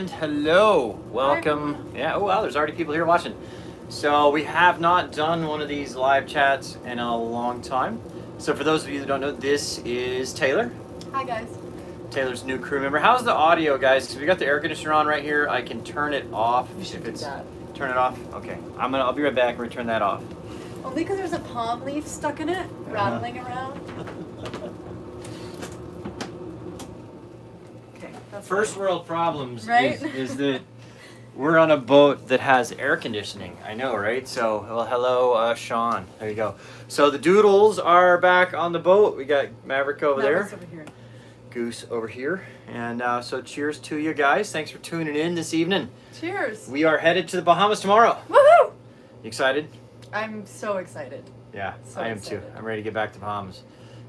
And hello, welcome. Yeah, oh wow, there's already people here watching. So we have not done one of these live chats in a long time. So for those of you that don't know, this is Taylor. Hi guys. Taylor's new crew member. How's the audio, guys? Because we got the air conditioner on right here. I can turn it off. You should if do that. Turn it off. Okay, I'll be right back. We're gonna turn that off. Only because there's a palm leaf stuck in it, rattling around. Okay, that's First fine. world problems Right? is that we're on a boat that has air conditioning. I know, right? So, well, hello, Sean. There you go. So the Doodles are back on the boat. We got Maverick over Maverick's there, over here. Goose over here, and so cheers to you guys. Thanks for tuning in this evening. Cheers. We are headed to the Bahamas tomorrow. Woohoo! You excited? I'm so excited. Yeah, So I am too. excited. I'm ready to get back to Bahamas.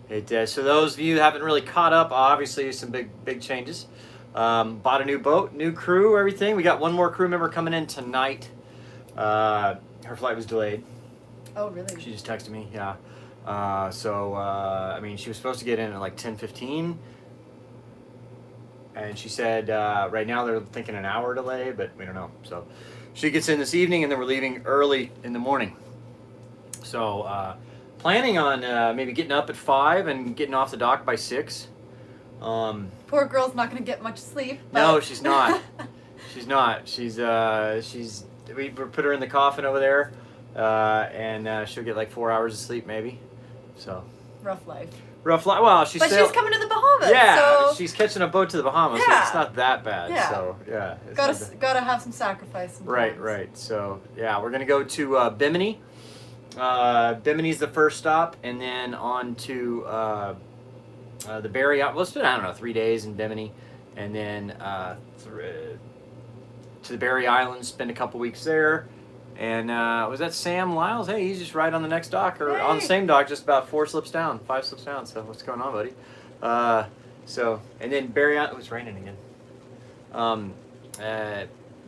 So those of you who haven't really caught up, obviously some big changes. Bought a new boat, new crew, everything. We got one more crew member coming in tonight. Her flight was delayed. Oh really? She just texted me. Yeah. I mean, she was supposed to get in at like 10:15, and she said right now they're thinking an hour delay, but we don't know. So she gets in this evening, and then we're leaving early in the morning. So planning on maybe getting up at 5 and getting off the dock by 6. Poor girl's not gonna get much sleep. But... No, she's not. She's not. We put her in the coffin over there, and she'll get like 4 hours of sleep maybe. So Rough life. rough life. Well, But she's coming to the Bahamas. Yeah, So she's catching a boat to the Bahamas, so Yeah. it's not that bad. Yeah. So yeah, it's not that- gotta have some sacrifice. Sometimes. Right. So yeah, we're gonna go to Bimini. Bimini's the first stop, and then on to the Berry Island. We'll spend, I don't know, 3 days in Bimini, and then to the Berry Islands, spend a couple weeks there. And was that Sam Lyles? Hey, he's just right on the next dock, or on the Hey. same dock, just about 5 slips down. So what's going on, buddy? And then Berry Island. It was raining again.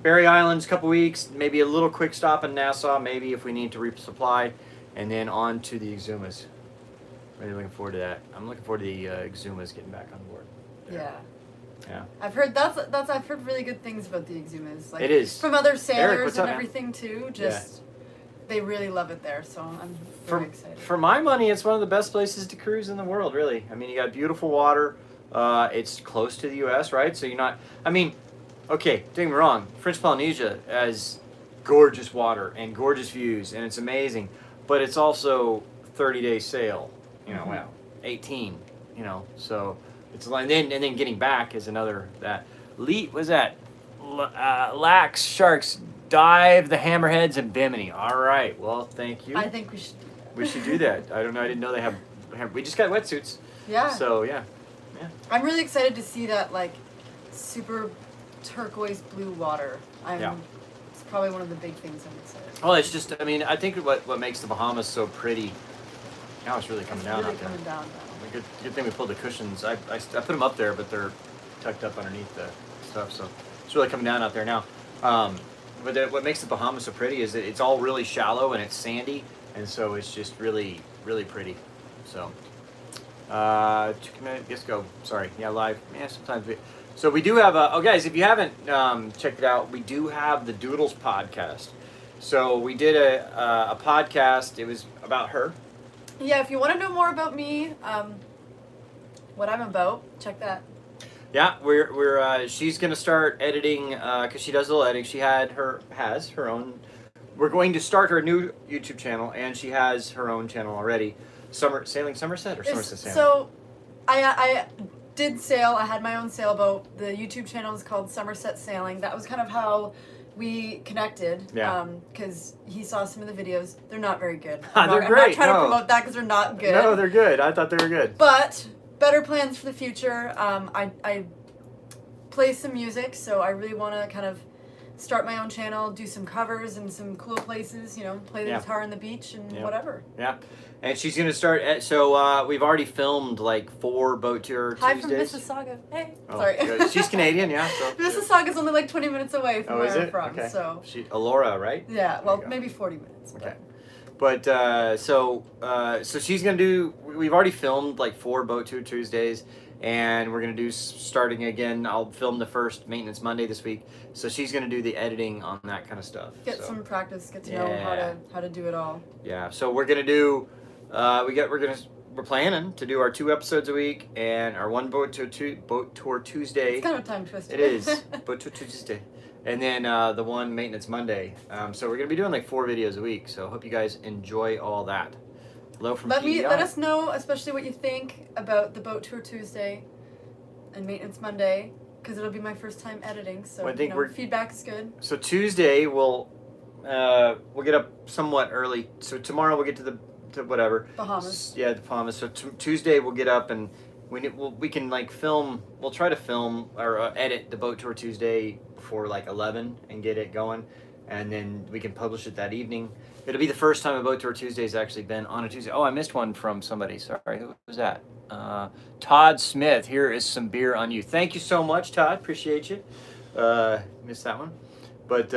Berry Islands, couple weeks, maybe a little quick stop in Nassau, maybe if we need to resupply, and then on to the Exumas. Really looking forward to that. I'm looking forward to the Exumas getting back on board. Yeah. Yeah. I've heard I've heard really good things about the Exumas. Like It is. from other sailors what's and up, man? everything too. Just they really love it there, so I'm very excited. For my money, it's one of the best places to cruise in the world, really. I mean, you got beautiful water. It's close to the U.S., right? So you're not... I mean, okay, don't get me wrong. French Polynesia has gorgeous water and gorgeous views, and it's amazing. But it's also 30-day sail. You know, well, 18. You know, so it's like... And then getting back is another... Lax Sharks dive the hammerheads in Bimini. All right. Well, thank you. I think we should do that. We should do that. I don't know. I didn't know they have. We just got wetsuits. Yeah. So yeah. I'm really excited to see that like super turquoise blue water. Yeah. It's probably one of the big things I'm excited. Well, it's just. I mean, I think what makes the Bahamas so pretty. Now it's really coming down really out there. coming down now. Good thing we pulled the cushions. I put them up there, but they're tucked up underneath the stuff. So it's really coming down out there now. But what makes the Bahamas so pretty is that it's all really shallow and it's sandy, and so it's just really pretty. So. Let's go. Sorry. Yeah, live. Yeah, sometimes So we do have guys, if you haven't checked it out, we do have the Doodles podcast. So we did a podcast. It was about her. Yeah, if you want to know more about me, what I'm about, check that. Yeah, we're she's gonna start editing because she does a little editing. She has her own. We're going to start her new YouTube channel, and she has her own channel already. Sailing Somerset or Somerset Sailing? So, I did sail. I had my own sailboat. The YouTube channel is called Somerset Sailing. That was kind of how we connected. Yeah. Because he saw some of the videos. They're not very good. They're I'm not great, trying no. to promote that because they're not good. No, they're good. I thought they were good. But better plans for the future. I play some music, so I really want to kind of start my own channel, do some covers in some cool places, play the guitar on the beach and whatever. Yeah. And she's going to start, we've already filmed like 4 boat tour Hi Tuesdays. from Mississauga. Hey. Oh, Sorry. good. She's Canadian, yeah. So, Mississauga's only like 20 minutes away from where I'm from, okay. so. Alora, right? Yeah, well, There you go. maybe 40 minutes. Okay. But so she's gonna do. We've already filmed like 4 boat tour Tuesdays, and we're gonna do starting again. I'll film the first Maintenance Monday this week, so she's gonna do the editing on that kind of stuff. Get some practice, get to know how to do it all. Yeah, so we're gonna do, we're planning to do our 2 episodes a week and our one boat tour Tuesday. It's kind of a tongue twister. It is boat tour Tuesday, and then the one Maintenance Monday. So we're gonna be doing like 4 videos a week. So hope you guys enjoy all that. Hello from PEI. Let us know, especially what you think about the boat tour Tuesday and Maintenance Monday, because it'll be my first time editing. So I think feedback is good. So Tuesday we'll get up somewhat early. So tomorrow we'll get to whatever Bahamas. Yeah, the Bahamas. So Tuesday we'll get up and we can like film. We'll try to film or edit the boat tour Tuesday before like 11 and get it going, and then we can publish it that evening. It'll be the first time a boat tour Tuesday's actually been on a Tuesday. Oh, I missed one from somebody. Sorry, who was that? Todd Smith. Here is some beer on you. Thank you so much, Todd. Appreciate you. Missed that one. But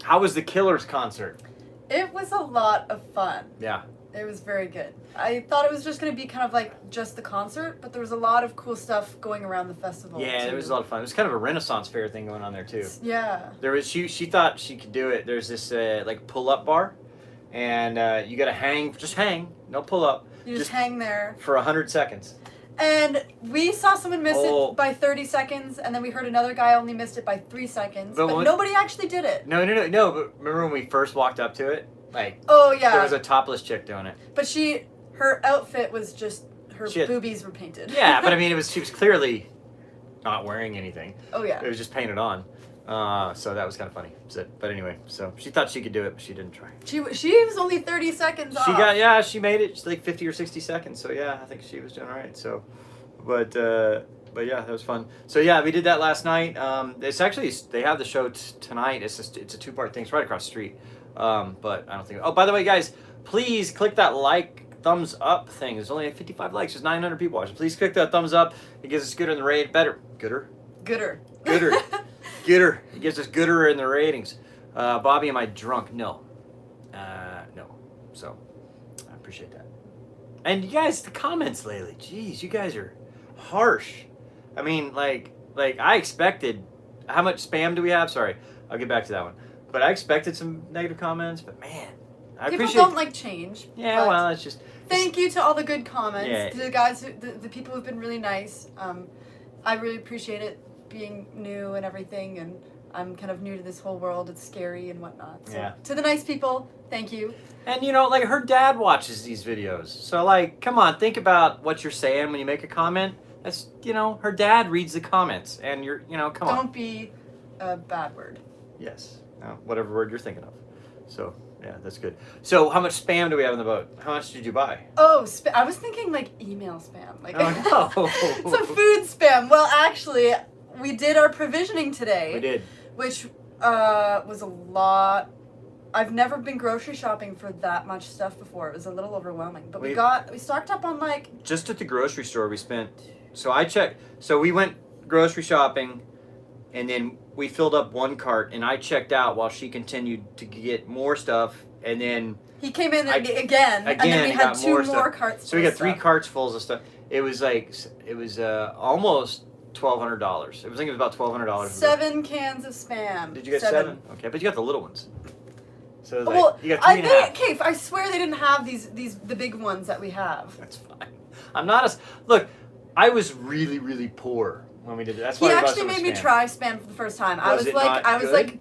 how was the Killers concert? It was a lot of fun. Yeah. It was very good. I thought it was just going to be kind of like just the concert, but there was a lot of cool stuff going around the festival. Yeah, too. It was a lot of fun. It was kind of a Renaissance fair thing going on there too. Yeah. There was she thought she could do it. There's this like pull-up bar, and you got to hang, no pull-up. You just hang there for 100 seconds. And we saw someone miss it by 30 seconds, and then we heard another guy only missed it by 3 seconds. But nobody actually did it. No. But remember when we first walked up to it? Like, oh yeah, there was a topless chick doing it. But her outfit was just boobies were painted. Yeah, but I mean, she was clearly not wearing anything. Oh yeah, it was just painted on. So that was kind of funny. But anyway, so she thought she could do it, but she didn't try. She was only 30 seconds off. She made it. She's like 50 or 60 seconds. So yeah, I think she was doing all right. So, but yeah, that was fun. So yeah, we did that last night. It's actually they have the show tonight. It's a 2-part thing. It's right across the street. But I don't think. Oh, by the way, guys, please click that thumbs up thing. There's only 55 likes. There's 900 people watching. Please click that thumbs up. It gives us gooder in the rate. Gooder. It gives us gooder in the ratings. Bobby, am I drunk? No. No. So I appreciate that. And you guys, the comments lately. Jeez, you guys are harsh. I mean, like I expected. How much spam do we have? Sorry, I'll get back to that one. But I expected some negative comments, but man, people don't like change. Yeah, well, it's just. Thank you to all the good comments. Yeah. To the guys, the people who've been really nice. I really appreciate it, being new and everything, and I'm kind of new to this whole world. It's scary and whatnot. So yeah. To the nice people, thank you. And like her dad watches these videos, so like, come on, think about what you're saying when you make a comment. That's her dad reads the comments, and you're come on. Don't be a bad word. Yes. Whatever word you're thinking of. So, yeah, that's good. So, how much spam do we have in the boat? How much did you buy? Oh, I was thinking like email spam. Like, oh, no. Some food spam. Well, actually, we did our provisioning today. We did. Which was a lot. I've never been grocery shopping for that much stuff before. It was a little overwhelming. But we stocked up on like... Just at the grocery store we spent... So I checked... So we went grocery shopping, and then we filled up one cart, and I checked out while she continued to get more stuff, and then... He came in again, and then we had 2 more carts. So we got 3 carts full of stuff. It was almost $1,200. I think it was about $1,200. 7 cans of spam. Did you get 7? Okay, but you got the little ones. So you got 3.5. Okay, I swear they didn't have the big ones that we have. That's fine. I'm not Look, I was really, really poor when we did it. That's why he actually made me try spam for the first time. I was like,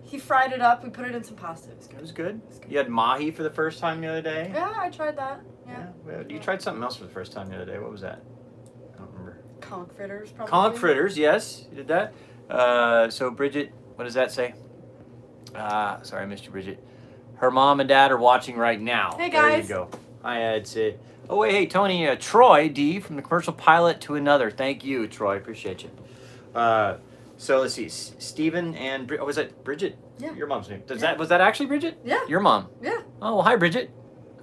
he fried it up. We put it in some pasta. It was good. You had mahi for the first time the other day. Yeah, I tried that. Yeah. Well, you tried something else for the first time the other day. What was that? I don't remember. Conch fritters, probably. Conch fritters, yes, you did that. So Bridget, what does that say? Sorry, I missed you, Bridget. Her mom and dad are watching right now. Hey guys. There you go. I'd say. Oh wait, hey Tony, Troy D from the commercial pilot to another. Thank you, Troy. Appreciate you. So let's see, Stephen and was that Bridget? Yeah. Your mom's name. Was that actually Bridget? Yeah. Your mom. Yeah. Oh, well, hi Bridget.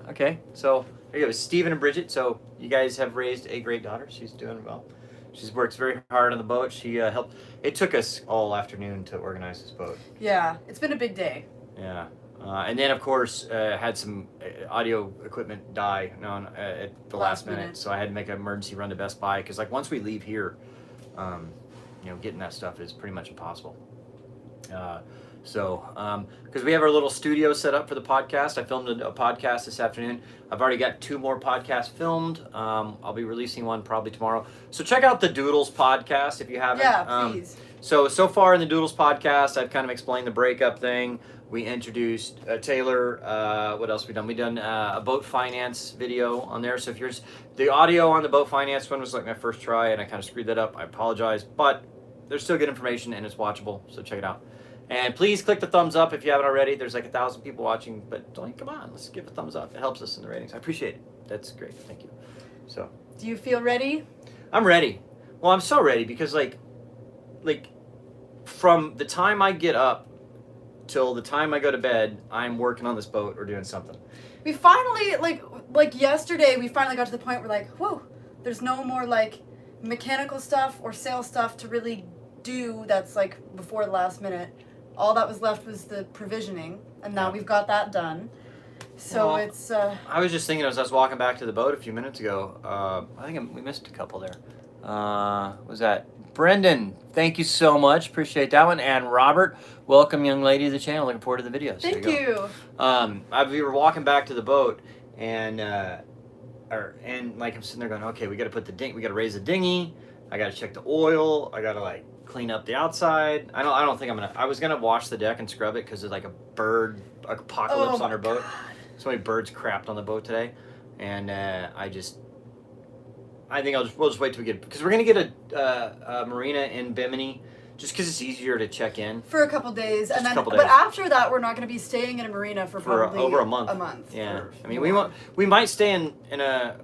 Okay, so there you go, Stephen and Bridget. So you guys have raised a great daughter. She's doing well. She works very hard on the boat. She helped. It took us all afternoon to organize this boat. Yeah, it's been a big day. Yeah. And then, of course, had some audio equipment die at the last minute. So I had to make an emergency run to Best Buy because, like, once we leave here, getting that stuff is pretty much impossible. Because we have our little studio set up for the podcast. I filmed a podcast this afternoon. I've already got 2 more podcasts filmed. I'll be releasing one probably tomorrow. So check out the Doodles podcast if you haven't. Yeah, please. So far in the Doodles podcast, I've kind of explained the breakup thing. We introduced Taylor. What else we done? We done a boat finance video on there. So if you're the audio on the boat finance one was like my first try, and I kind of screwed that up. I apologize, but there's still good information and it's watchable. So check it out. And please click the thumbs up if you haven't already. There's like 1,000 people watching, but come on, let's give a thumbs up. It helps us in the ratings. I appreciate it. That's great. Thank you. So. Do you feel ready? I'm ready. Well, I'm so ready because like from the time I get up till the time I go to bed, I'm working on this boat or doing something. We finally, like yesterday, we finally got to the point where like, whoa, there's no more like mechanical stuff or sales stuff to really do that's like before the last minute. All that was left was the provisioning, and now we've got that done. So it's... I was just thinking as I was walking back to the boat a few minutes ago, I think we missed a couple there. Was that Brendan? Thank you so much. Appreciate that one. And Robert, welcome, young lady, to the channel. Looking forward to the videos. Thank you. We were walking back to the boat, and like I'm sitting there going, okay, we got to put we got to raise the dinghy. I got to check the oil. I got to like clean up the outside. I don't think I was gonna wash the deck and scrub it because there's like a bird apocalypse on our boat. So many birds crapped on the boat today, and I think we'll just wait till we get, because we're gonna get a marina in Bimini just because it's easier to check in for a couple days, and then but after that we're not going to be staying in a marina for probably over a month. Yeah, I mean we might stay in a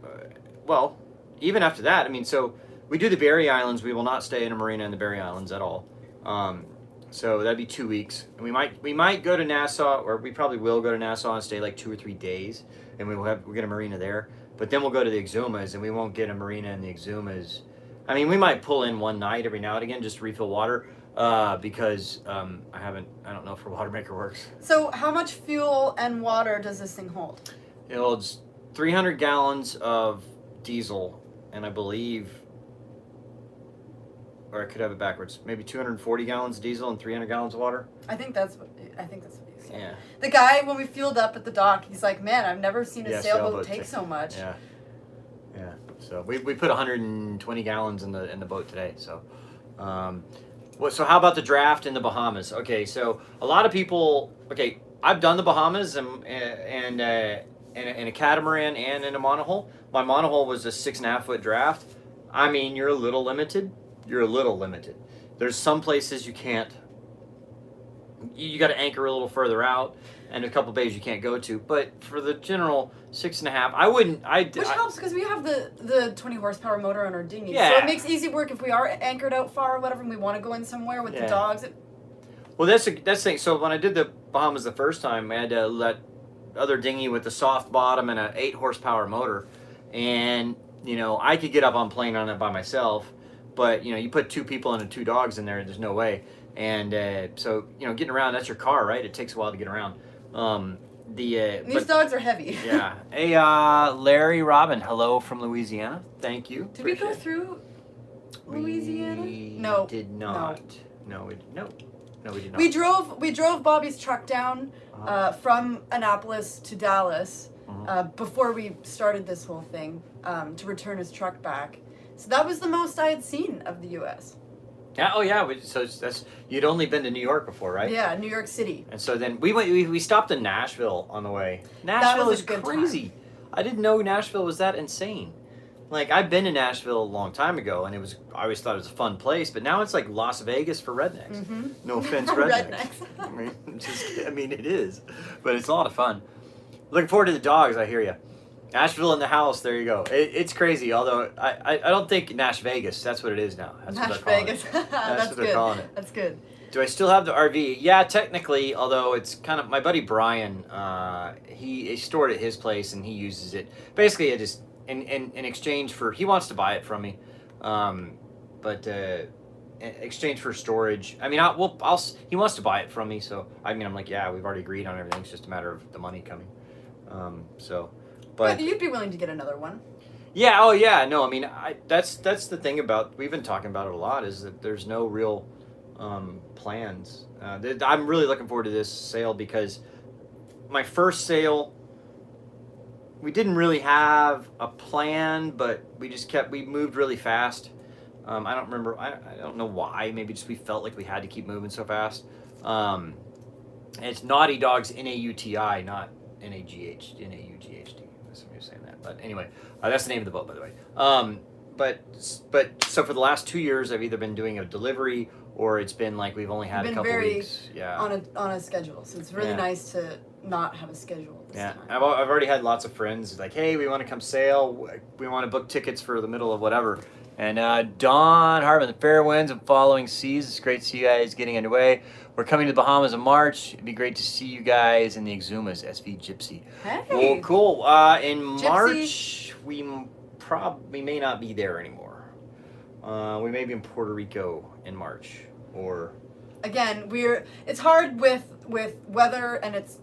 well, even after that. I mean, so we do the Berry Islands. We will not stay in a marina in the Berry Islands at all. So that'd be 2 weeks, and we might go to Nassau, or we probably will go to Nassau and stay like 2 or 3 days, and we'll get a marina there. But then we'll go to the Exumas, and we won't get a marina in the Exumas. I mean, we might pull in one night every now and again just to refill water, because I don't know if our water maker works. So how much fuel and water does this thing hold? It holds 300 gallons of diesel, and I believe, or I could have it backwards, maybe 240 gallons of diesel and 300 gallons of water. I think that's what he said. Yeah. The guy, when we fueled up at the dock, he's like, man, I've never seen a sailboat take so much. Yeah. Yeah. So we put 120 gallons in the boat today. So, so how about the draft in the Bahamas? Okay, so a lot of people. Okay, I've done the Bahamas and in a catamaran and in a monohull. My monohull was a 6.5 foot draft. I mean, you're a little limited. There's some places you can't. You got to anchor a little further out, and a couple bays you can't go to. But for the general 6.5, I wouldn't. Which helps because we have the 20 horsepower motor on our dinghy, yeah. So it makes easy work if we are anchored out far or whatever, and we want to go in somewhere with the dogs. Well, that's the thing. So when I did the Bahamas the first time, I had to let other dinghy with the soft bottom and a 8 horsepower motor, and I could get up on plane on it by myself, but you put 2 people and 2 dogs in there, there's no way. And so getting around, that's your car, right? It takes a while to get around. These dogs are heavy. Yeah. Hey, Larry Robin, hello from Louisiana. Thank you. Did we go through Louisiana? No. Did not. No, we did not. We drove Bobby's truck down from Annapolis to Dallas before we started this whole thing to return his truck back. So that was the most I had seen of the U.S. Yeah. Oh, yeah. So you'd only been to New York before, right? Yeah, New York City. And so then we stopped in Nashville on the way. Nashville is crazy. I didn't know Nashville was that insane. Like, I've been to Nashville a long time ago, and I always thought it was a fun place, but now it's like Las Vegas for rednecks. Mm-hmm. No offense, rednecks. I mean, it is, but it's a lot of fun. Looking forward to the dogs. I hear you. Nashville in the house. There you go. It's crazy. Although I don't think Nash Vegas. That's what it is now. That's what they're calling it. That's what they're calling it. That's good. Do I still have the RV? Yeah, technically. Although it's kind of my buddy Brian. He stored it at his place and he uses it. Basically, it just in exchange for he wants to buy it from me. But exchange for storage. I mean, he wants to buy it from me, so I mean, I'm like, yeah, we've already agreed on everything. It's just a matter of the money coming. But you'd be willing to get another one. Yeah. Oh, yeah. No, I mean, that's the thing about, we've been talking about it a lot, is that there's no real plans. I'm really looking forward to this sale because my first sale, we didn't really have a plan, but we moved really fast. I don't remember. I don't know why. Maybe just we felt like we had to keep moving so fast. It's Naughty Dogs Nauti, not Nagh Naughd. Somebody was saying that, but anyway, that's the name of the boat, by the way. But so for the last 2 years, I've either been doing a delivery or it's been like we've only had a couple weeks. Yeah. On a schedule, so it's really nice to not have a schedule this time. I've already had lots of friends like, hey, we want to come sail. We want to book tickets for the middle of whatever. And Don Hartman, the fair winds and following seas. It's great to see you guys getting underway. We're coming to the Bahamas in March. It'd be great to see you guys in the Exumas, SV Gypsy. Hey. Well, cool. In Gypsy. March, we may not be there anymore. We may be in Puerto Rico in March, or. Again, it's hard with weather, and it's,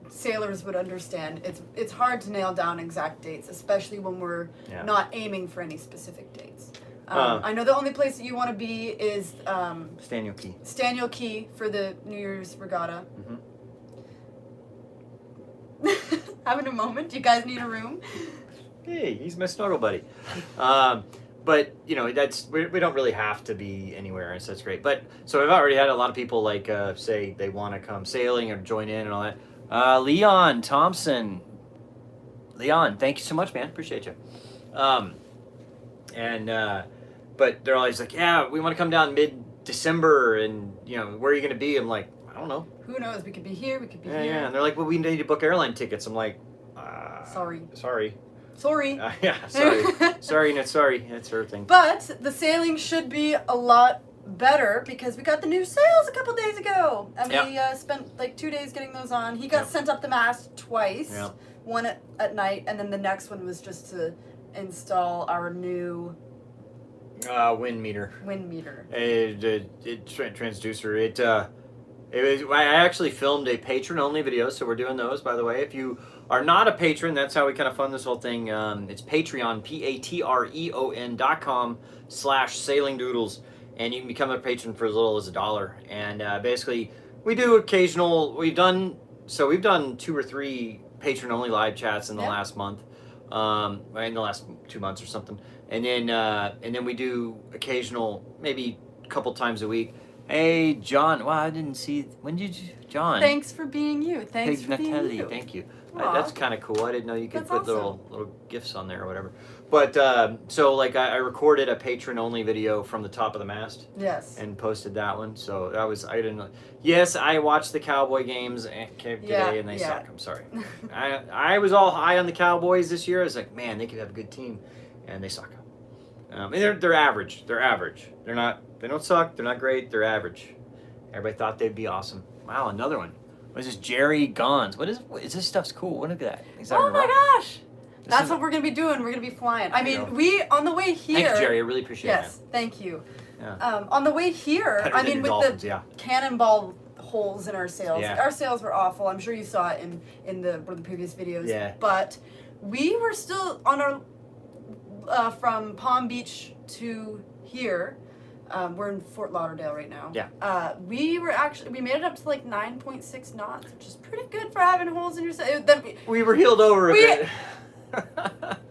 sailors would understand. It's hard to nail down exact dates, especially when we're not aiming for any specific dates. I know the only place that you want to be is Staniel Key. Staniel Key for the New Year's regatta. Mm-hmm. Having a moment? Do you guys need a room? Hey, he's my snuggle buddy. But that's we don't really have to be anywhere, and so that's great. But so I've already had a lot of people like say they want to come sailing or join in and all that. Leon Thompson, thank you so much, man. Appreciate you. But they're always like, yeah, we want to come down mid-December, and where are you going to be? I'm like, I don't know. Who knows? We could be here. We could be here. Yeah, and they're like, well, we need to book airline tickets. I'm like, sorry. Sorry. Sorry, not sorry. That's her thing. But the sailing should be a lot better because we got the new sails a couple days ago, and we spent like 2 days getting those on. He got sent up the mast twice, one at night, and then the next one was just to install our new wind meter. Transducer. I actually filmed a patron-only video, so we're doing those, by the way. If you are not a patron, that's how we kind of fund this whole thing. It's Patreon, patreon.com/sailing doodles, and you can become a patron for as little as $1. And basically, we do occasional. We've done 2 or 3 patron-only live chats in the last month, in the last 2 months or something, and then we do occasional, maybe a couple times a week. Hey, John. Wow, I didn't see. When did you, John? Thanks for being you. Thanks for being you. Thank you. That's kind of cool. I didn't know you could put little gifts on there or whatever. But so like I recorded a patron-only video from the top of the mast. Yes. And posted that one. So that was, I didn't know. Yes, I watched the Cowboy games today, and they suck. I'm sorry. I was all high on the Cowboys this year. I was like, man, they could have a good team, and they suck. And they're average. They're average. They don't suck. They're not great. They're average. Everybody thought they'd be awesome. Wow, another one. What is this? Jerry Gons. What is this stuff's cool. Look at that. Oh my gosh. That's what we're going to be doing. We're going to be flying. I mean, we, on the way here. Thanks, Jerry. I really appreciate it. Yes, thank you. Yeah. On the way here, Better than with dolphins, the cannonball holes in our sails. Yeah. Our sails were awful. I'm sure you saw it in one of the previous videos. Yeah. But we were still on our, from Palm Beach to here. We're in Fort Lauderdale right now. Yeah. We made it up to like 9.6 knots, which is pretty good for having holes in your sail. We were heeled over a bit.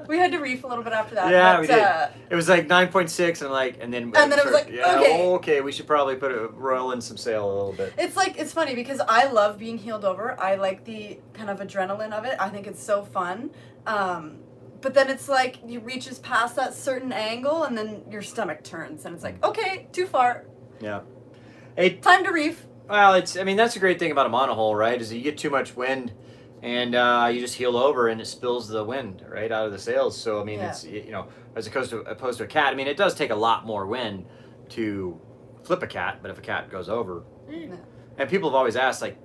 We had to reef a little bit after that. Yeah, but, we did. It was like 9.6, and then it was like, okay, we should probably roll in some sail a little bit. It's funny because I love being heeled over. I like the kind of adrenaline of it. I think it's so fun. But then it's like you reaches past that certain angle, and then your stomach turns, and it's like, okay, too far. Yeah. Hey, time to reef. Well, that's the great thing about a monohull, right? Is that you get too much wind, and you just heel over, and it spills the wind right out of the sails. So I mean, it's as opposed to a cat. I mean, it does take a lot more wind to flip a cat, but if a cat goes over, and people have always asked like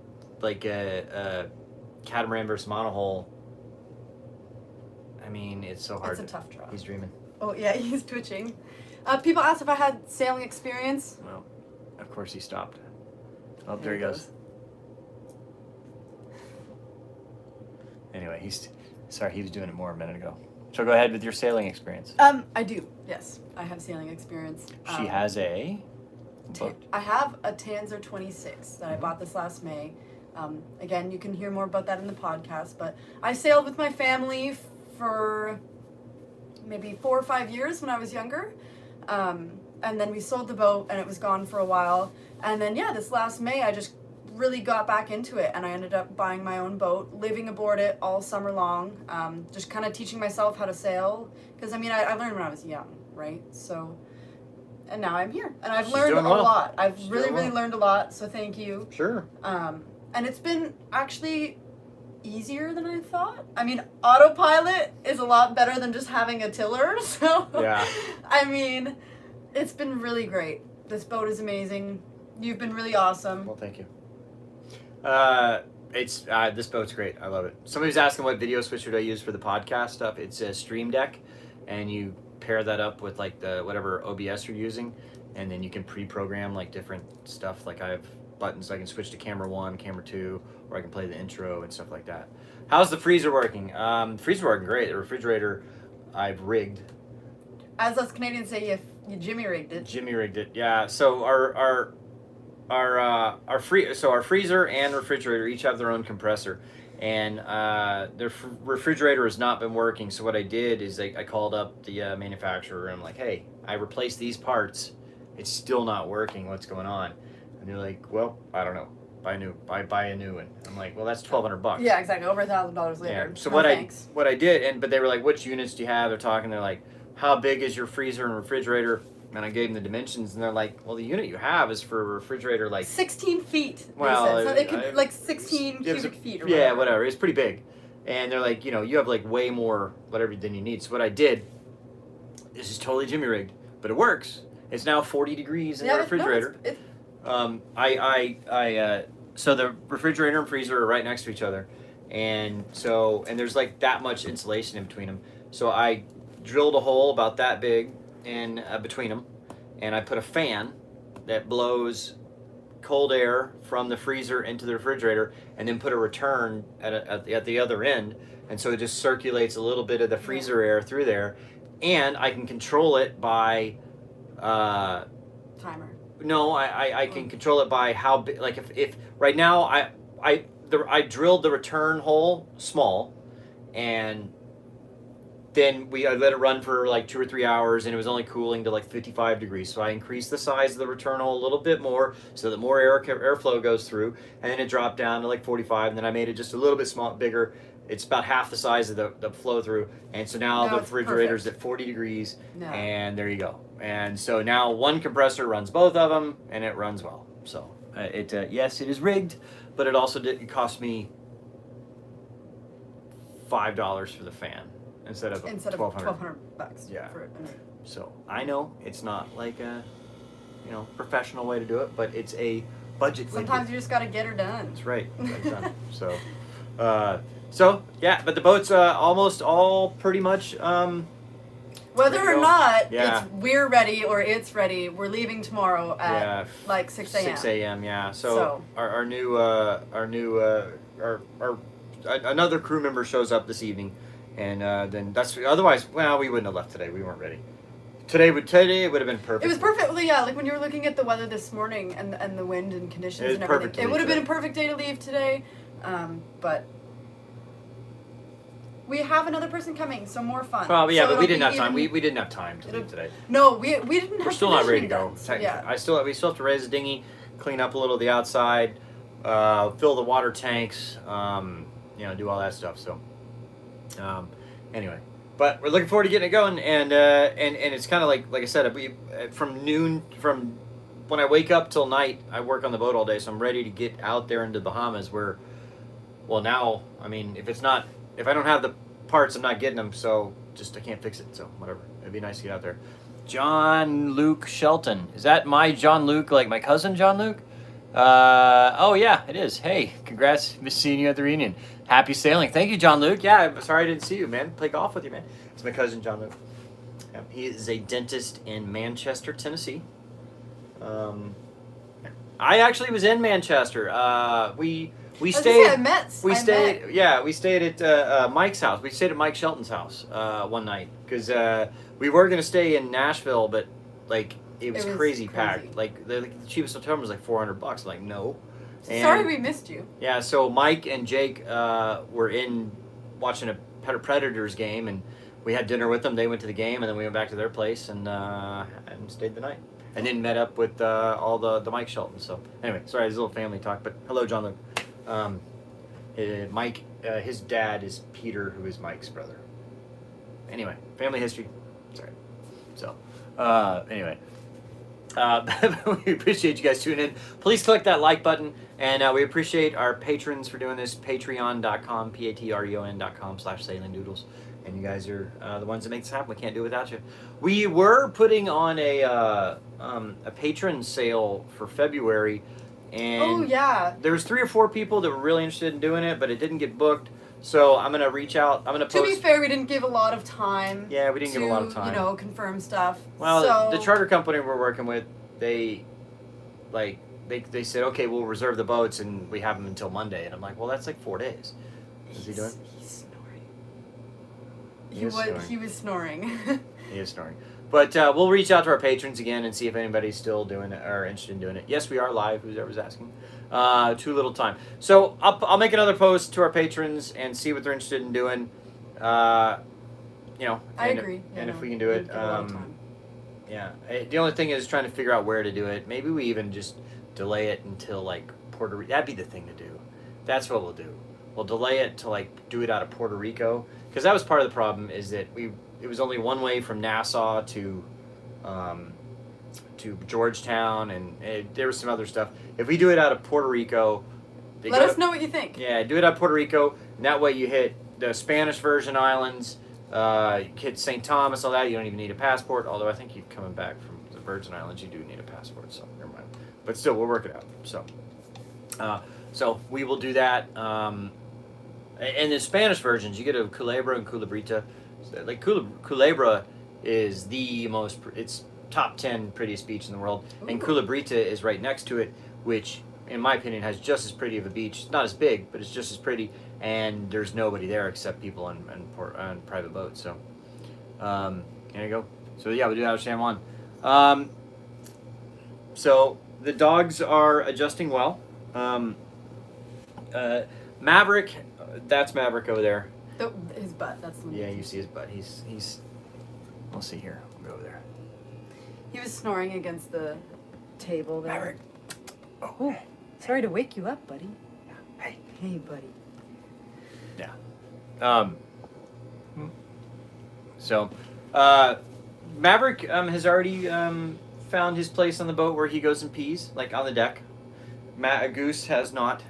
catamaran versus monohull. I mean, it's so hard. It's a tough draw. He's dreaming. Oh yeah, he's twitching. People asked if I had sailing experience. Well, of course he stopped. Oh, there he goes. Anyway, sorry, he was doing it more a minute ago. So go ahead with your sailing experience. I do. Yes, I have sailing experience. She has a boat. I have a Tanzer 26 that I bought this last May. Again, you can hear more about that in the podcast, but I sailed with my family for maybe 4 or 5 years when I was younger. And then we sold the boat and it was gone for a while. And then, this last May, I just really got back into it, and I ended up buying my own boat, living aboard it all summer long, just kind of teaching myself how to sail, because I learned when I was young, right? So, and now I'm here, and I've learned a lot. I've really learned a lot, so thank you. Sure. And it's been actually easier than I thought. Autopilot is a lot better than just having a tiller, so yeah. It's been really great. This boat is amazing. You've been really awesome. Well, thank you. This boat's great. I love it. Somebody was asking what video switcher do I use for the podcast stuff. It's a Stream Deck, and you pair that up with like the whatever OBS you're using, and then you can pre-program like different stuff. Like I have buttons I can switch to camera 1, camera 2, or I can play the intro and stuff like that. How's the freezer working? Freezer working great. The refrigerator I've rigged. As us Canadians say, you Jimmy rigged it. Jimmy rigged it. Yeah. So our freezer and refrigerator each have their own compressor, and the refrigerator has not been working. So what I did is I called up the manufacturer and I'm like, hey, I replaced these parts, it's still not working, what's going on? And they're like, well, I don't know, buy a new one. I'm like, well, that's $1,200. Yeah, exactly, over $1,000 later. Yeah. So thanks. what I did, but they were like, which units do you have? They're like, how big is your freezer and refrigerator? And I gave them the dimensions, and they're like, well, the unit you have is for a refrigerator, like 16 feet. Well, so it could like 16 cubic feet or whatever. Yeah, whatever. It's pretty big. And they're like, you have like way more whatever than you need. So what I did, this is totally Jimmy rigged, but it works. It's now 40 degrees in the refrigerator. So the refrigerator and freezer are right next to each other, and there's like that much insulation in between them. So I drilled a hole about that big in between them, and I put a fan that blows cold air from the freezer into the refrigerator, and then put a return at the other end, and so it just circulates a little bit of the freezer air through there, and I can control it by timer. No, I can control it by how big. Like if right now I drilled the return hole small, and then I let it run for like 2 or 3 hours, and it was only cooling to like 55 degrees. So I increased the size of the return hole a little bit more so that more airflow goes through, and then it dropped down to like 45, and then I made it just a little bit bigger. It's about half the size of the flow through, and so now the refrigerator's at 40 degrees, and there you go. And so now one compressor runs both of them, and it runs well. So yes, it is rigged, but it also it cost me $5 for the fan instead of $1,200. Yeah. So I know it's not like a professional way to do it, but it's a budget way. Sometimes you just got to get her done. That's right. That's done. So yeah, but the boat's almost all pretty much. Whether or not we're ready or it's ready, we're leaving tomorrow at like 6 a.m. 6 a.m. Yeah. So our another crew member shows up this evening, and then that's otherwise. Well, we wouldn't have left today. We weren't ready. Today it would have been perfect. It was perfectly like when you were looking at the weather this morning and the wind and conditions and everything. It would have been a perfect day to leave today, but. We have another person coming, so more fun. Well, yeah, but we didn't have time. We didn't have time to leave today. No, we didn't have. We're still not ready to go. Yeah. We still have to raise the dinghy, clean up a little of the outside, fill the water tanks, do all that stuff. So, anyway, but we're looking forward to getting it going, and it's kind of like I said, from when I wake up till night, I work on the boat all day, so I'm ready to get out there into the Bahamas. Where, well, now if I don't have the parts, I'm not getting them, so I can't fix it, so whatever. It'd be nice to get out there. John Luke Shelton. Is that my John Luke, like my cousin John Luke? Oh yeah, it is. Hey, congrats, miss seeing you at the reunion. Happy sailing. Thank you, John Luke. Yeah, I'm sorry I didn't see you, man. Play golf with you, man. It's my cousin John Luke. Yep. He is a dentist in Manchester, Tennessee. I actually was in Manchester. We stayed. We stayed at Mike's house. We stayed at Mike Shelton's house one night because we were gonna stay in Nashville, but like it was crazy packed. Like the cheapest hotel room was like $400. I'm like, no. And, sorry we missed you. Yeah, so Mike and Jake were in watching a Predators game, and we had dinner with them. They went to the game, and then we went back to their place and stayed the night. And then met up with all the Mike Sheltons. So anyway, sorry, this is a little family talk, but hello, John Luke. Mike, his dad is Peter, who is Mike's brother. Anyway, family history. Sorry. So, anyway. We appreciate you guys tuning in. Please click that like button, and we appreciate our patrons for doing this. Patreon.com, patreon.com/sailingdoodles. And you guys are the ones that make this happen. We can't do it without you. We were putting on a patron sale for February, and there's 3 or 4 people that were really interested in doing it, but it didn't get booked. So I'm gonna reach out. I'm gonna post. To be fair, we didn't give a lot of time. Yeah, we didn't give a lot of time. Confirm stuff. Well, the charter company we're working with, they said, okay, we'll reserve the boats and we have them until Monday, and I'm like, well, that's like 4 days. Is he doing? He's snoring. He was snoring. He is snoring. But we'll reach out to our patrons again and see if anybody's still doing it or interested in doing it. Yes, we are live. Whoever's asking. Too little time. So I'll make another post to our patrons and see what they're interested in doing. I agree. And if we can do it, yeah. The only thing is trying to figure out where to do it. Maybe we even just delay it until like Puerto Rico. That'd be the thing to do. That's what we'll do. We'll delay it to like do it out of Puerto Rico, because that was part of the problem. Is that it was only one way from Nassau to Georgetown, and there was some other stuff. If we do it out of Puerto Rico, let us know what you think. Yeah, do it out of Puerto Rico, and that way you hit the Spanish Virgin Islands, you hit St. Thomas, all that. You don't even need a passport, although I think you're coming back from the Virgin Islands, you do need a passport, so never mind. But still, we'll work it out. So we will do that. And the Spanish versions, you get a Culebra and Culebrita. Like Culebra is the most, it's top 10 prettiest beach in the world. Ooh. And Culebrita is right next to it, which in my opinion has just as pretty of a beach. It's not as big, but it's just as pretty. And there's nobody there except people on private boats. So there you go. So yeah, we do have San Juan. So the dogs are adjusting well. Maverick, that's Maverick over there. His butt, that's the one. Yeah, you see his butt. He's. We'll see here. We'll go over there. He was snoring against the table there. Maverick. Oh, sorry to wake you up, buddy. Hey. Hey, buddy. Yeah. So, Maverick has already found his place on the boat where he goes and pees, like on the deck. Goose has not.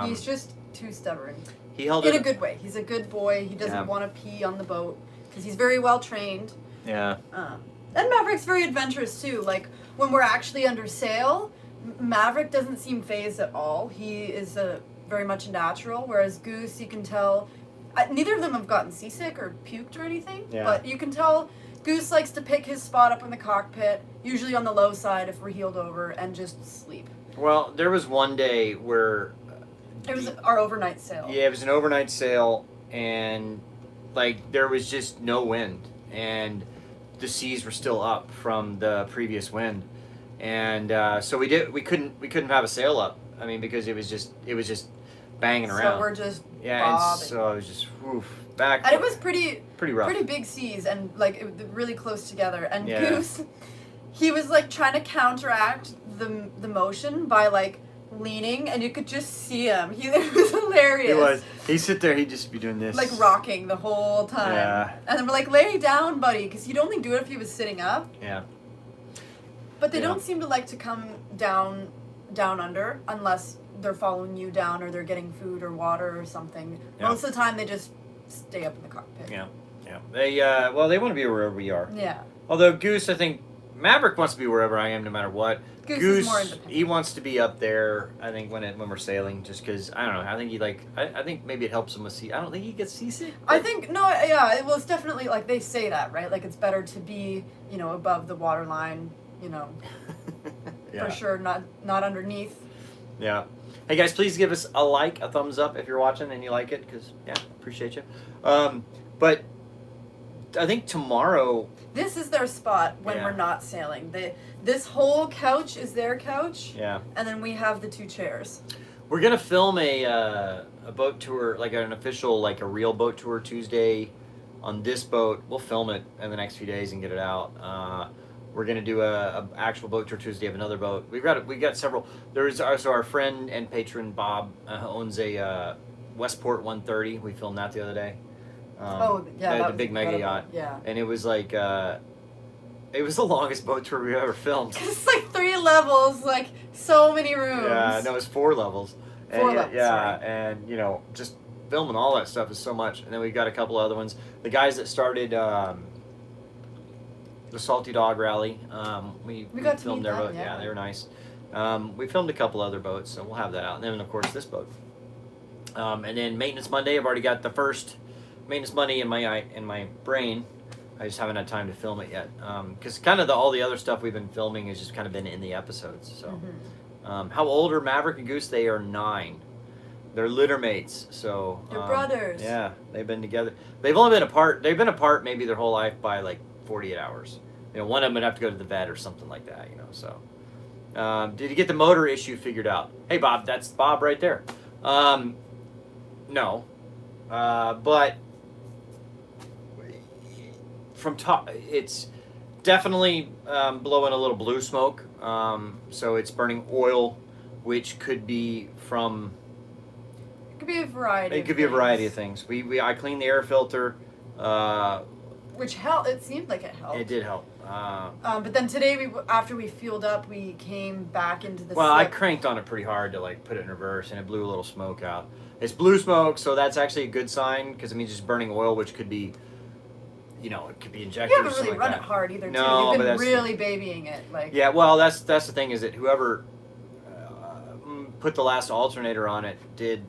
He's just too stubborn. He held in a good way. He's a good boy. He doesn't want to pee on the boat because he's very well trained. Yeah. And Maverick's very adventurous too. Like when we're actually under sail, Maverick doesn't seem phased at all. He is very much a natural, whereas Goose, you can tell, neither of them have gotten seasick or puked or anything. Yeah. But you can tell Goose likes to pick his spot up in the cockpit, usually on the low side if we're heeled over, and just sleep. Well, there was one day where it was our overnight sail. Yeah, it was an overnight sail, and like there was just no wind, and the seas were still up from the previous wind, and so we couldn't have a sail up. I mean, because it was just banging around. So we're just bobbing. So it was just back. And it was pretty rough, pretty big seas, and like really close together. And Goose, he was like trying to counteract the motion by like leaning, and you could just see him. It was hilarious. He was. He'd sit there, he'd just be doing this. Like rocking the whole time. Yeah. And then we're like, lay down, buddy, because he'd only do it if he was sitting up. Yeah. But they don't seem to like to come down under unless they're following you down or they're getting food or water or something. Yeah. Most of the time they just stay up in the cockpit. Yeah. Yeah. They want to be wherever we are. Yeah. Although Goose, I think Maverick wants to be wherever I am, no matter what. Goose is more independent. He wants to be up there. I think when we're sailing, just because I don't know. I think he I think maybe it helps him with sea. I don't think he gets seasick. I think no, yeah. Well, it's definitely like they say that, right? Like it's better to be, above the waterline, Yeah. for sure, not underneath. Yeah. Hey guys, please give us a thumbs up if you're watching and you like it, because appreciate you. But I think tomorrow. This is their spot when we're not sailing. This whole couch is their couch. Yeah. And then we have the 2 chairs. We're gonna film a boat tour, like an official, like a real boat tour Tuesday on this boat. We'll film it in the next few days and get it out. We're gonna do a actual boat tour Tuesday of another boat. We got several. There's also our friend and patron Bob owns a Westport 130. We filmed that the other day. The big mega yacht. Yeah. And it was like it was the longest boat tour we've ever filmed. It's like 3 levels, like so many rooms. Yeah, no, it's 4 levels. 4 levels. Yeah, sorry. and just filming all that stuff is so much. And then we got a couple other ones. The guys that started the Salty Dog Rally, we got to filmed meet their them, boat. yeah. Yeah, they were nice. We filmed a couple other boats, so we'll have that out. And then of course this boat. And then Maintenance Monday, I've already got the first Maintenance Monday in my brain. I just haven't had time to film it yet, because kind of all the other stuff we've been filming has just kind of been in the episodes. So, how old are Maverick and Goose? They are 9. They're litter mates. So They're brothers. Yeah, they've been together. They've only been apart. They've been apart maybe their whole life by like 48 hours. One of them would have to go to the vet or something like that. So, did you get the motor issue figured out? Hey, Bob, that's Bob right there. No, but. From top, it's definitely blowing a little blue smoke. So it's burning oil, which could be from. It could be a variety. It could be a variety of things. I cleaned the air filter. Which helped. It seemed like it helped. It did help. But then today, after we fueled up, we came back into the. Well, I cranked on it pretty hard to put it in reverse, and it blew a little smoke out. It's blue smoke, so that's actually a good sign because it means it's burning oil, which could be. It could be injected. You haven't really run it hard either. No, You've been really babying it, Yeah, well, that's the thing is that whoever put the last alternator on it did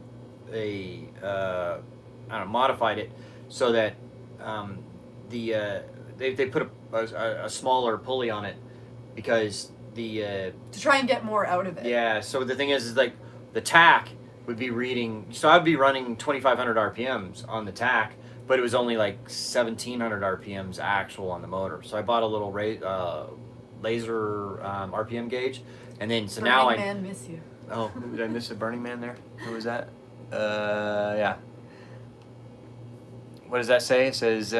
modified it so that they put a smaller pulley on it because to try and get more out of it. Yeah. So the thing is like the tack would be reading. So I'd be running 2,500 RPMs on the tack. But it was only like 1,700 RPMs actual on the motor. So I bought a little laser RPM gauge, and then Burning now Man miss you. Oh, did I miss a Burning Man there? Who was that? Yeah. What does that say? It says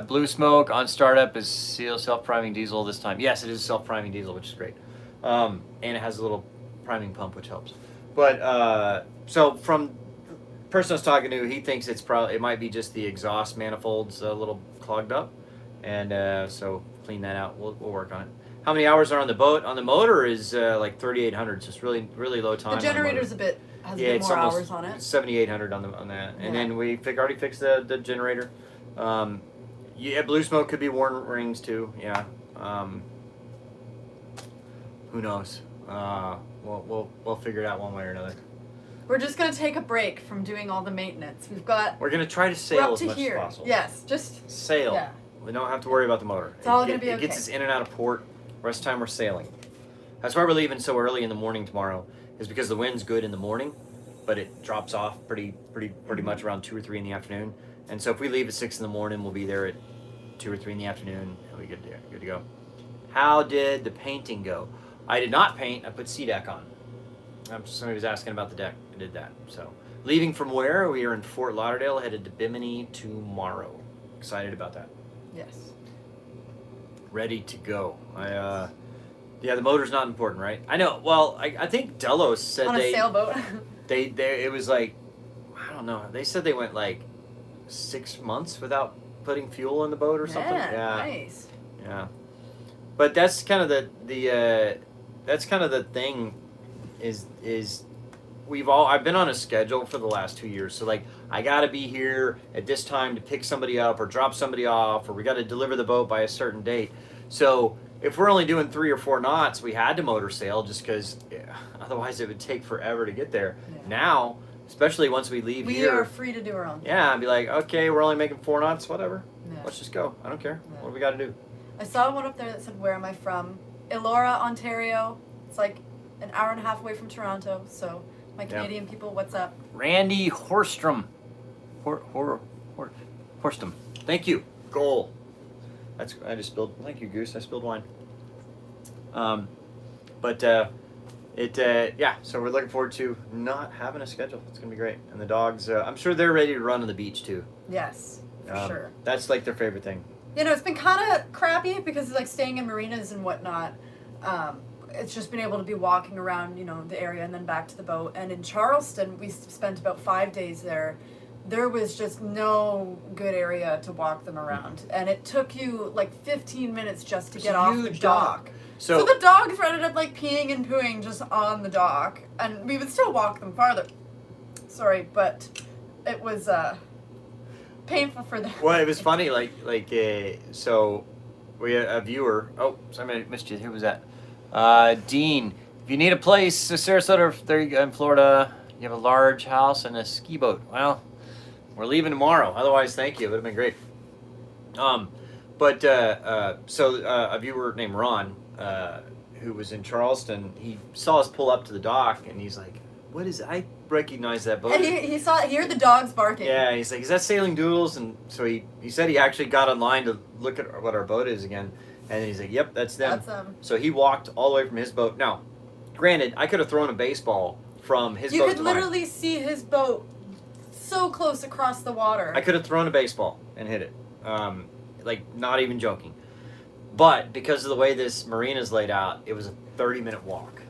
blue smoke on startup is self-priming diesel this time. Yes, it is self-priming diesel, which is great, and it has a little priming pump, which helps. But so from person I was talking to, he thinks it might be just the exhaust manifolds a little clogged up, and so clean that out. We'll work on it. How many hours are on the boat? On the motor is like 3,800, so it's really low time. The generator's has a bit more hours on it. It's 7,800 on that, and then we already fixed the generator. Blue smoke could be worn rings too. Yeah. Who knows? We'll figure it out one way or another. We're just gonna take a break from doing all the maintenance. We're gonna try to sail as much as possible. Yes, just sail. Yeah. We don't have to worry about the motor. It's all gonna be okay. It gets us in and out of port. Rest of the time we're sailing. That's why we're leaving so early in the morning tomorrow. Is because the wind's good in the morning, but it drops off pretty much around 2 or 3 in the afternoon. And so if we leave at 6 in the morning, we'll be there at 2 or 3 in the afternoon. We'll be good to go. How did the painting go? I did not paint. I put C-deck on. Somebody was asking about the deck. I did that. So, leaving from where? We are in Fort Lauderdale, headed to Bimini tomorrow. Excited about that. Yes. Ready to go. The motor's not important, right? I know. Well, I think Delos said on a sailboat. it was like, I don't know. They said they went like 6 months without putting fuel in the boat or something. Yeah. Nice. Yeah. But that's kind of the thing. I've been on a schedule for the last 2 years, so like I gotta be here at this time to pick somebody up or drop somebody off, or we gotta deliver the boat by a certain date. So if we're only doing 3 or 4 knots, we had to motor sail just because otherwise it would take forever to get there. Yeah. Now, especially once we leave We here, are free to do our own thing. yeah, I'd be like, okay, we're only making 4 knots, whatever. Yeah. Let's just go. I don't care. Yeah. What do we got to do? I saw one up there that said, "Where am I from?" Elora, Ontario. It's like an hour and a half away from Toronto. So, my Canadian people, what's up? Randy Horstrom. Horstum. Thank you. Goal. I just spilled. Thank you, Goose. I spilled wine. Yeah. So we're looking forward to not having a schedule. It's gonna be great. And the dogs, I'm sure they're ready to run on the beach too. Yes, for sure. That's like their favorite thing. You know, it's been kind of crappy because like staying in marinas and whatnot. It's just been able to be walking around, you know, the area and then back to the boat. And in Charleston, we spent about 5 days there. There was just no good area to walk them around, and it took you like 15 minutes just to get off the dock. So the dogs ended up like peeing and pooing just on the dock, and we would still walk them farther. Sorry, but it was painful for them. Well, it was funny, so we had a viewer. Oh, sorry, I missed you. Who was that? Dean. If you need a place, Sarasota, there you go, in Florida, you have a large house and a ski boat. Well, we're leaving tomorrow. Otherwise, thank you. It would have been great. So a viewer named Ron, who was in Charleston, he saw us pull up to the dock, and he's like, "What is it? I recognize that boat." And he heard the dogs barking. Yeah, he's like, "Is that Sailing Doodles?" And so he said he actually got online to look at what our boat is again, and he's like, "Yep, that's them." That's them. So he walked all the way from his boat. Now, granted, I could have thrown a baseball from his boat. You could literally see his boat so close across the water. I could have thrown a baseball and hit it. Not even joking. But because of the way this marina's laid out, it was a 30-minute walk.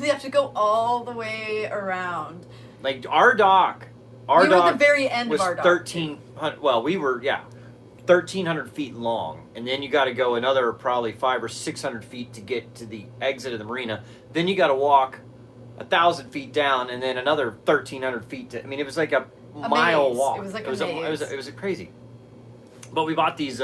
They have to go all the way around. Like our dock We were at the very end was of our dock. 1,300. Well, we were 1,300 feet long, and then you got to go another probably 500 or 600 feet to get to the exit of the marina. Then you got to walk 1,000 feet down, and then another 1,300 feet. I mean, it was like a mile maze. walk. It was like a maze. It was crazy. But we bought these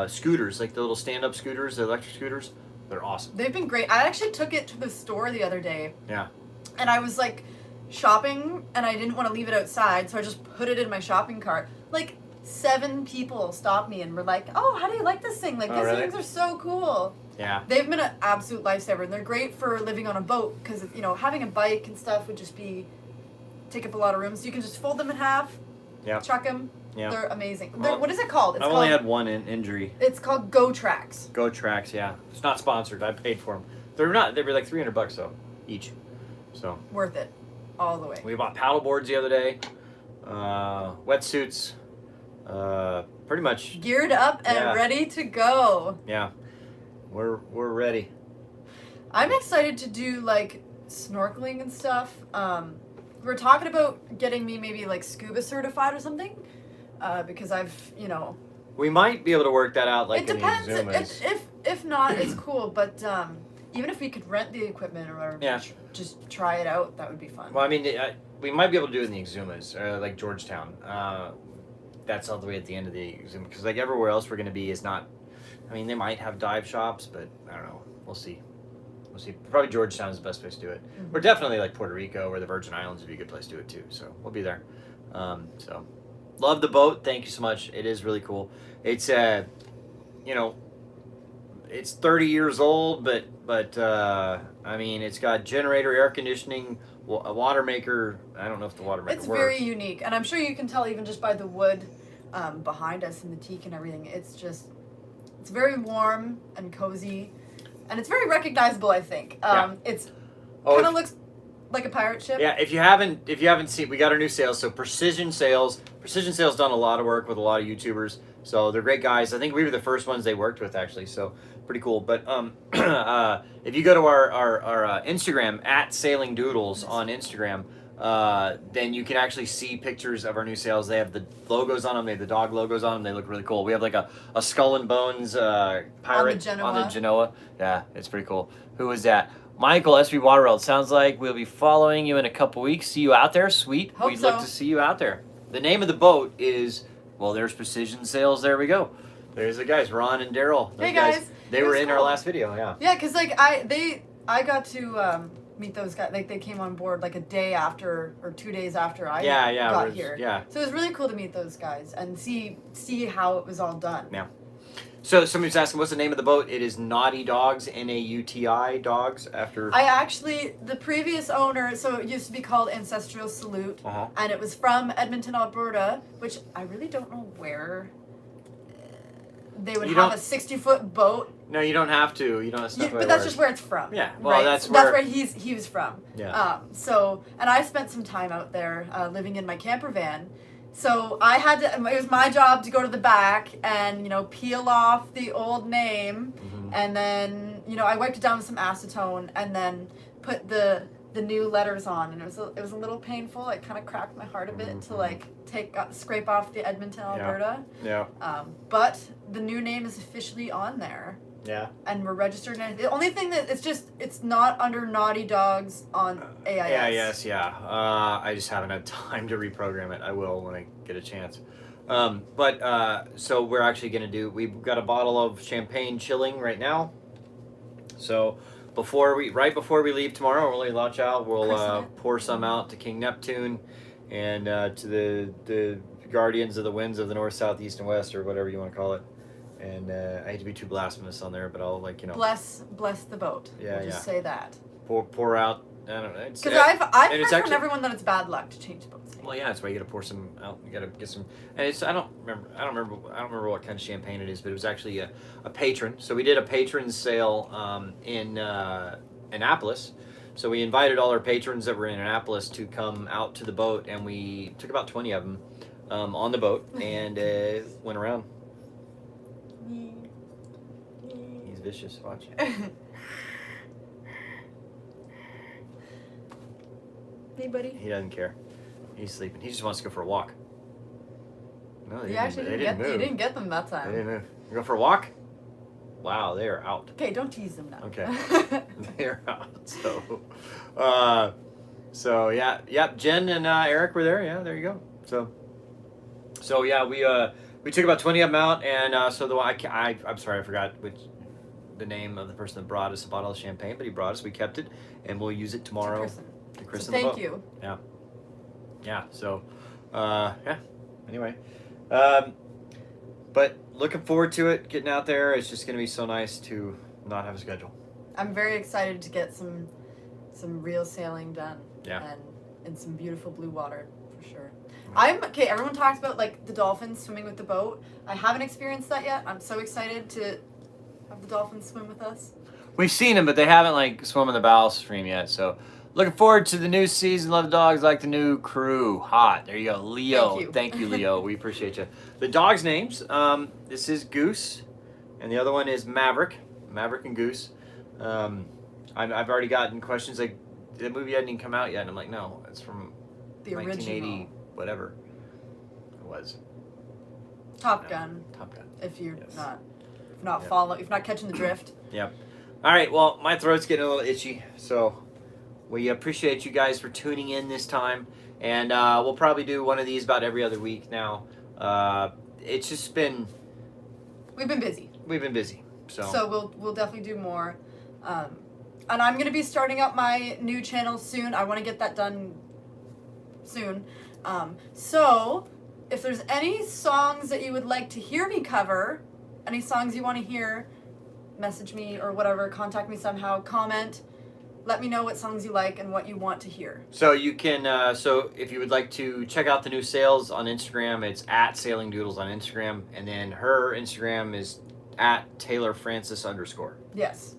scooters, like the little stand-up scooters, the electric scooters. They're awesome. They've been great. I actually took it to the store the other day. Yeah. And I was like shopping, and I didn't want to leave it outside, so I just put it in my shopping cart. Like 7 people stopped me and were like, "Oh, how do you like this thing? Like these really? things are so cool." Yeah. They've been an absolute lifesaver, and they're great for living on a boat because having a bike and stuff would just take up a lot of room. So you can just fold them in half. Yeah. Chuck them. Yeah. They're amazing. Well, what is it called? I've only had one injury. It's called Go Tracks. Go Tracks, yeah. It's not sponsored. I paid for them. They're not. They were like $300 though, each. So. Worth it, all the way. We bought paddle boards the other day. Wetsuits. Pretty much. Geared up and ready to go. Yeah. We're ready. I'm excited to do like snorkeling and stuff. We're talking about getting me maybe like scuba certified or something. Because we might be able to work that out like it in depends. the Exumas. If not, it's cool. But even if we could rent the equipment or just try it out, that would be fun. Well, I mean, we might be able to do it in the Exumas, like Georgetown. That's all the way at the end of the Exuma, because like everywhere else we're going to be is not. I mean, they might have dive shops, but I don't know. We'll see. Probably Georgetown is the best place to do it. Mm-hmm. Or definitely like Puerto Rico or the Virgin Islands would be a good place to do it too. So we'll be there. Love the boat. Thank you so much. It is really cool. It's it's 30 years old, but I mean, it's got generator, air conditioning, a water maker. I don't know if the water maker works. works. Very unique, and I'm sure you can tell even just by the wood behind us and the teak and everything. It's very warm and cozy, and it's very recognizable. I think it's kind of looks like a pirate ship. Yeah, if you haven't seen, we got our new sails. So Precision Sails done a lot of work with a lot of YouTubers. So they're great guys. I think we were the first ones they worked with actually. So pretty cool. But if you go to our Instagram at Sailing Doodles on Instagram, then you can actually see pictures of our new sails. They have the logos on them. They have the dog logos on them. They look really cool. We have like a Skull and Bones pirate on the Genoa. Yeah, it's pretty cool. Who was that? Michael, SB Waterworld. Sounds like we'll be following you in a couple weeks. See you out there. Sweet. Hope We'd so. love to see you out there. The name of the boat is, well, there's Precision Sails. There we go. There's the guys, Ron and Daryl. Hey, guys. They were in our last video, yeah. Yeah, because like I got to meet those guys. Like they came on board like a day after or 2 days after I got here. Yeah. So it was really cool to meet those guys and see how it was all done. Yeah. So somebody's asking, what's the name of the boat? It is Naughty Dogs, Nauti Dogs. After the previous owner, so it used to be called Ancestral Salute, Uh-huh. and it was from Edmonton, Alberta, which I really don't know where they would have a 60-foot boat. No, you don't have to. You don't have to specify but that's just where it's from. Yeah, well, right? that's That's where where he was from. Yeah. So, and I spent some time out there living in my camper van. So I had to. It was my job to go to the back and peel off the old name, and then I wiped it down with some acetone, and then put the new letters on, and it was a little painful. It kind of cracked my heart a bit to like scrape off the Edmonton, Alberta. Yeah. But the new name is officially on there. Yeah. And we're registered. And the only thing that it's not under Naughty Dogs on AIS. AIS, yeah. I just haven't had time to reprogram it. I will when I get a chance. So we're actually gonna we've got a bottle of champagne chilling right now. So right before we leave tomorrow, when we launch out, we'll pour some out to King Neptune and to the guardians of the winds of the north, south, east, and west, or whatever you want to call it. And I hate to be too blasphemous on there, but I'll bless the boat. Yeah, we'll just say that. Pour out. I don't know. Because I've heard from everyone that it's bad luck to change boats. Well, yeah, that's why you got to pour some out. You got to get some. And I don't remember what kind of champagne it is, but it was actually a patron. So we did a patron sale in Annapolis. So we invited all our patrons that were in Annapolis to come out to the boat, and we took about 20 of them on the boat and went around. He's vicious. Watch. Hey, buddy. He doesn't care. He's sleeping. He just wants to go for a walk. No, You didn't get them that time. They didn't move. You go for a walk? Wow, they are out. Okay, don't tease them now. Okay. They're out. So yeah. Jen and Eric were there. Yeah, there you go. So yeah, we took about 20 of them out, and I'm sorry, I forgot the name of the person that brought us a bottle of champagne, but he brought us. We kept it, and we'll use it tomorrow to christen the boat. Thank you. Yeah. So, yeah. Anyway, but looking forward to it. Getting out there. It's just going to be so nice to not have a schedule. I'm very excited to get some real sailing done. Yeah. And some beautiful blue water for sure. Everyone talks about like the dolphins swimming with the boat. I haven't experienced that yet. I'm so excited to have the dolphins swim with us. We've seen them, but they haven't like swum in the bow stream yet. So looking forward to the new season. Love the dogs, like the new crew. Hot. There you go. Leo. Thank you, Leo. We appreciate you. The dogs' names. This is Goose, and the other one is Maverick. Maverick and Goose. I've already gotten questions like, the movie hadn't even come out yet, and I'm like, no, it's from the 1980, original. whatever it was. Top Gun. Top Gun. If you're not catching the drift. Yep. All right. Well, my throat's getting a little itchy, so we appreciate you guys for tuning in this time, and we'll probably do one of these about every other week now. It's just been. We've been busy. So we'll definitely do more. And I'm going to be starting up my new channel soon. I want to get that done soon. So if there's any songs that you would like to hear me cover, any songs you want to hear, message me or whatever, contact me somehow, comment, let me know what songs you like and what you want to hear. So you can, so if you would like to check out the new sales on Instagram, it's at Sailing Doodles on Instagram, and then her Instagram is at @TaylorFrancis_. Yes.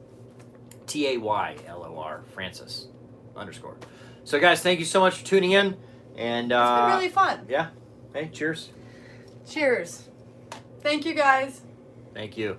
TAYLOR Francis _. So guys, thank you so much for tuning in, and it's been really fun. Yeah. Hey, cheers. Cheers. Thank you guys. Thank you.